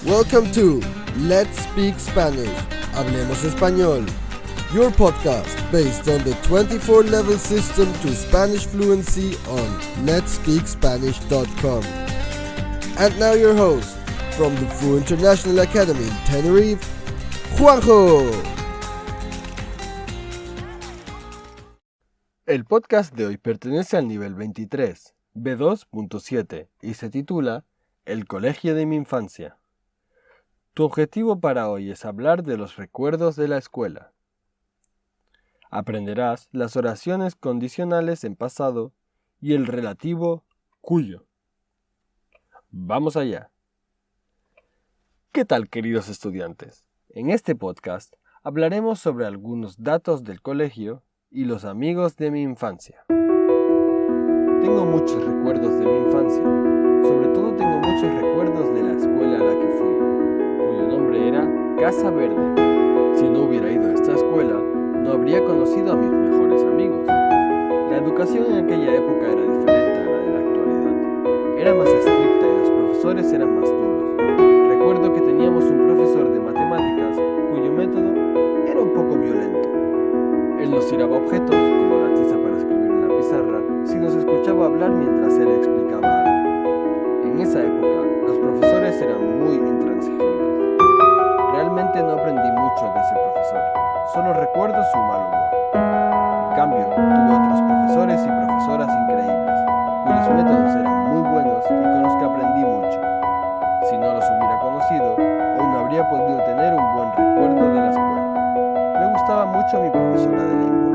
Welcome to Let's Speak Spanish, Hablemos Español, your podcast based on the 24-level system to Spanish fluency on letspeakspanish.com. And now your host, from the FU International Academy in Tenerife, Juanjo. El podcast de hoy pertenece al nivel 23, B2.7, y se titula El colegio de mi infancia. Tu objetivo para hoy es hablar de los recuerdos de la escuela. Aprenderás las oraciones condicionales en pasado y el relativo cuyo. Vamos allá. ¿Qué tal, queridos estudiantes? En este podcast hablaremos sobre algunos datos del colegio y los amigos de mi infancia. Tengo muchos recuerdos de mi infancia. Sobre todo tengo muchos recuerdos de la escuela a la que fui, cuyo nombre era Casa Verde. Si no hubiera ido a esta escuela, no habría conocido a mis mejores amigos. La educación en aquella época era diferente a la de la actualidad. Era más estricta y los profesores eran más duros. Recuerdo que teníamos un profesor de matemáticas cuyo método era un poco violento. Él nos tiraba objetos, como la tiza para escribir en la pizarra, si nos escuchaba hablar mientras él explicaba algo. En esa época, los profesores eran muy intransigentes. Realmente no aprendí mucho de ese profesor, solo recuerdo su mal humor. En cambio, tuve otros profesores y profesoras increíbles, cuyos métodos eran muy buenos y con los que aprendí mucho. Si no los hubiera conocido, hoy no habría podido tener un buen recuerdo de la escuela. Me gustaba mucho mi profesora de lengua,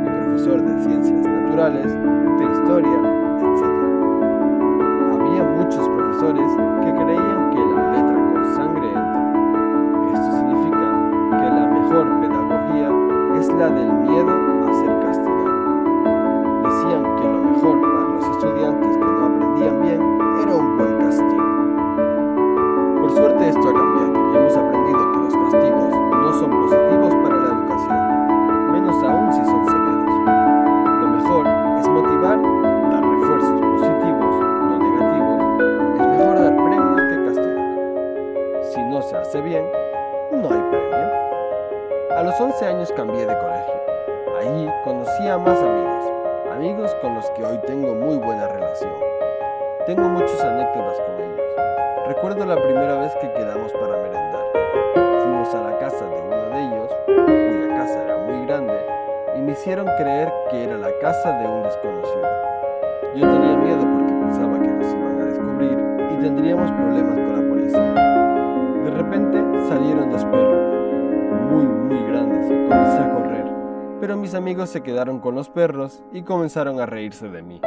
mi profesor de ciencias naturales, de historia, etc. Había muchos profesores que creían que la letra con sangre entra. Esto significa que la mejor pedagogía es la del miedo a ser castigado. Decían que lo mejor para los estudiantes que no aprendían bien era un buen castigo. Por suerte esto ha cambiado y hemos aprendido que los castigos no son positivos para la educación, menos aún si son severos. Lo mejor es motivar, dar refuerzos positivos, no negativos. Es mejor dar premios que castigar. Si no se hace bien, no hay premio. A los 11 años cambié de colegio. Allí conocí a más amigos con los que hoy tengo muy buena relación. Tengo muchas anécdotas con ellos. Recuerdo la primera vez que quedamos para merendar. Fuimos a la casa de uno de ellos, cuya casa era muy grande, y me hicieron creer que era la casa de un desconocido. Yo tenía miedo porque pensaba que nos iban a descubrir y tendríamos problemas con la policía. De repente salieron dos perros, muy grandes, y comencé a correr. Pero mis amigos se quedaron con los perros y comenzaron a reírse de mí.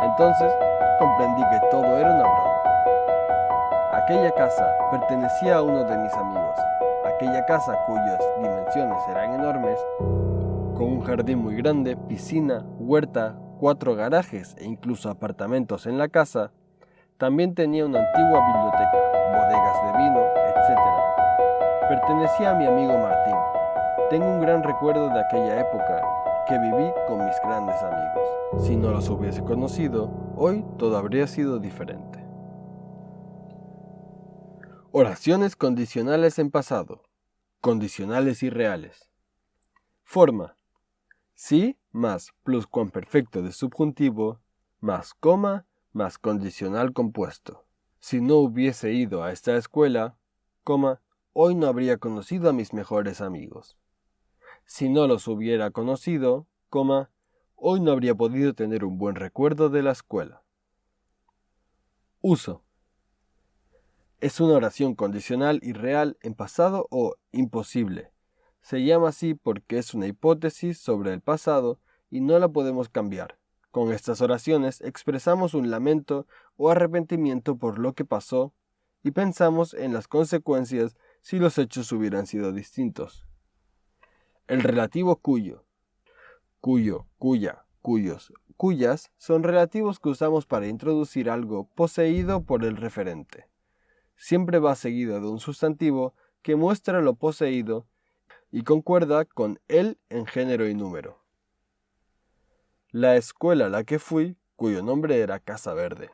Entonces comprendí que todo era una broma. Aquella casa pertenecía a uno de mis amigos. Aquella casa cuyas dimensiones eran enormes, con un jardín muy grande, piscina, huerta, 4 garajes e incluso apartamentos en la casa, también tenía una antigua biblioteca, bodegas de vino, etc. Pertenecía a mi amigo Martín. Tengo un gran recuerdo de aquella época que viví con mis grandes amigos. Si no los hubiese conocido, hoy todo habría sido diferente. Oraciones condicionales en pasado. Condicionales irreales. Forma. Sí más pluscuamperfecto de subjuntivo más coma más condicional compuesto. Si no hubiese ido a esta escuela, coma, hoy no habría conocido a mis mejores amigos. Si no los hubiera conocido, coma, hoy no habría podido tener un buen recuerdo de la escuela. Uso. Es una oración condicional irreal en pasado o imposible. Se llama así porque es una hipótesis sobre el pasado y no la podemos cambiar. Con estas oraciones expresamos un lamento o arrepentimiento por lo que pasó y pensamos en las consecuencias si los hechos hubieran sido distintos. El relativo cuyo. Cuyo, cuya, cuyos, cuyas son relativos que usamos para introducir algo poseído por el referente. Siempre va seguido de un sustantivo que muestra lo poseído y concuerda con el en género y número. La escuela a la que fui, cuyo nombre era Casa Verde.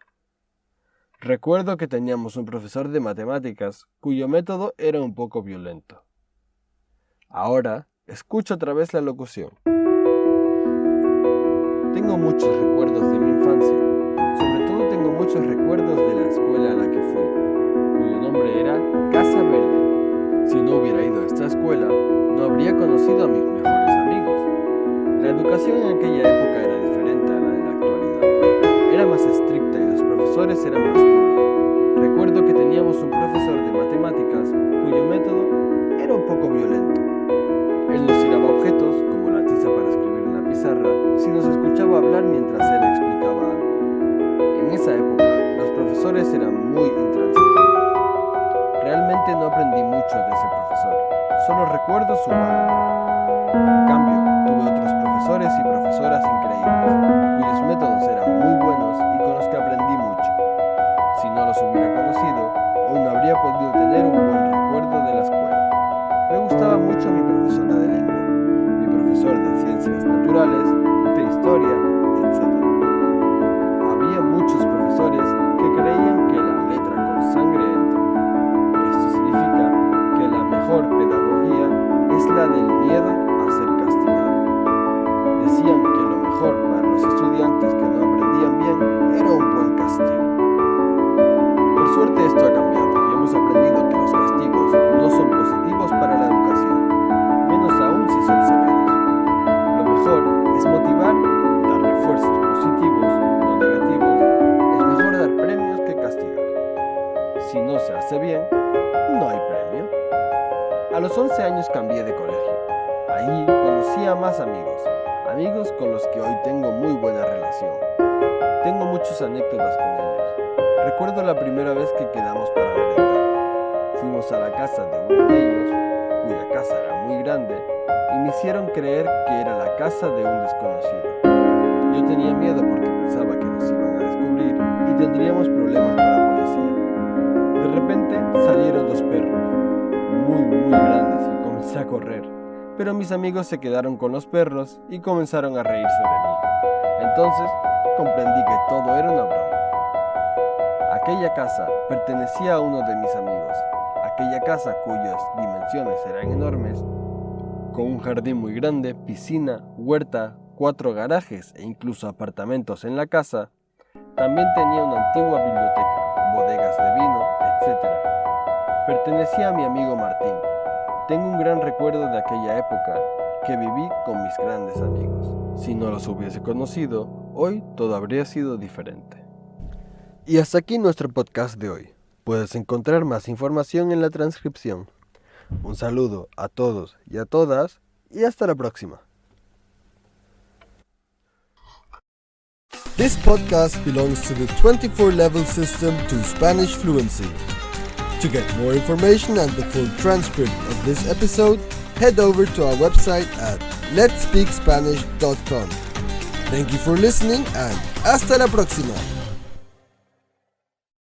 Recuerdo que teníamos un profesor de matemáticas cuyo método era un poco violento. Ahora, escucho otra vez la locución. Tengo muchos recuerdos de mi infancia. Sobre todo tengo muchos recuerdos de la escuela a la que fui, cuyo nombre era Casa Verde. Si no hubiera ido a esta escuela, no habría conocido a mis mejores amigos. La educación en aquella época era diferente a la de la actualidad. Era más estricta y los profesores eran más duros. Recuerdo que teníamos un profesor de matemáticas cuyo método era un poco violento. Él nos tiraba objetos, como la tiza para escribir en la pizarra, si nos escuchaba hablar mientras él explicaba algo. En esa época, los profesores eran muy intransigentes. Realmente no aprendí mucho de ese profesor, solo recuerdo su mal humor. En cambio, tuve otros profesores y profesoras increíbles, cuyos métodos eran muy buenos y con los que aprendí mucho. Si no los hubiera conocido, hoy no habría podido tener un buen recuerdo de la escuela. Me gustaba mucho mi profesora de lengua, mi profesor de ciencias naturales, de historia, etc. Había muchos profesores que creían que la letra con sangre entra. Esto significa que la mejor pedagogía es la del miedo a ser castigado. Decían que lo mejor para los estudiantes que no aprendían bien era un buen castigo. Por suerte esto ha cambiado y hemos aprendido que los castigos no son positivos para la educación, menos aún si son severos. Lo mejor es motivar, dar refuerzos positivos, no negativos. Es mejor dar premios que castigar. Si no se hace bien, no hay premio. A los 11 años cambié de colegio. Ahí conocí a más amigos con los que hoy tengo muy buena relación. Tengo muchas anécdotas con ellos. Recuerdo la primera vez que quedamos para merendar. Fuimos a la casa de uno de ellos, cuya casa era muy grande, y me hicieron creer que era la casa de un desconocido. Yo tenía miedo porque pensaba que nos iban a descubrir y tendríamos problemas con la policía. De repente salieron dos perros, muy grandes, y comencé a correr. Pero mis amigos se quedaron con los perros y comenzaron a reírse de mí. Entonces comprendí que todo era una broma. Aquella casa pertenecía a uno de mis amigos. Aquella casa cuyas dimensiones eran enormes, con un jardín muy grande, piscina, huerta, 4 garajes e incluso apartamentos en la casa, también tenía una antigua biblioteca, bodegas de vino, etc. Pertenecía a mi amigo Martín. Tengo un gran recuerdo de aquella época que viví con mis grandes amigos. Si no los hubiese conocido, hoy todo habría sido diferente. Y hasta aquí nuestro podcast de hoy. Puedes encontrar más información en la transcripción. Un saludo a todos y a todas y hasta la próxima. This podcast belongs to the 24-level system to Spanish fluency. To get more information and the full transcript of this episode, head over to our website at letspeakspanish.com. Thank you for listening and hasta la próxima.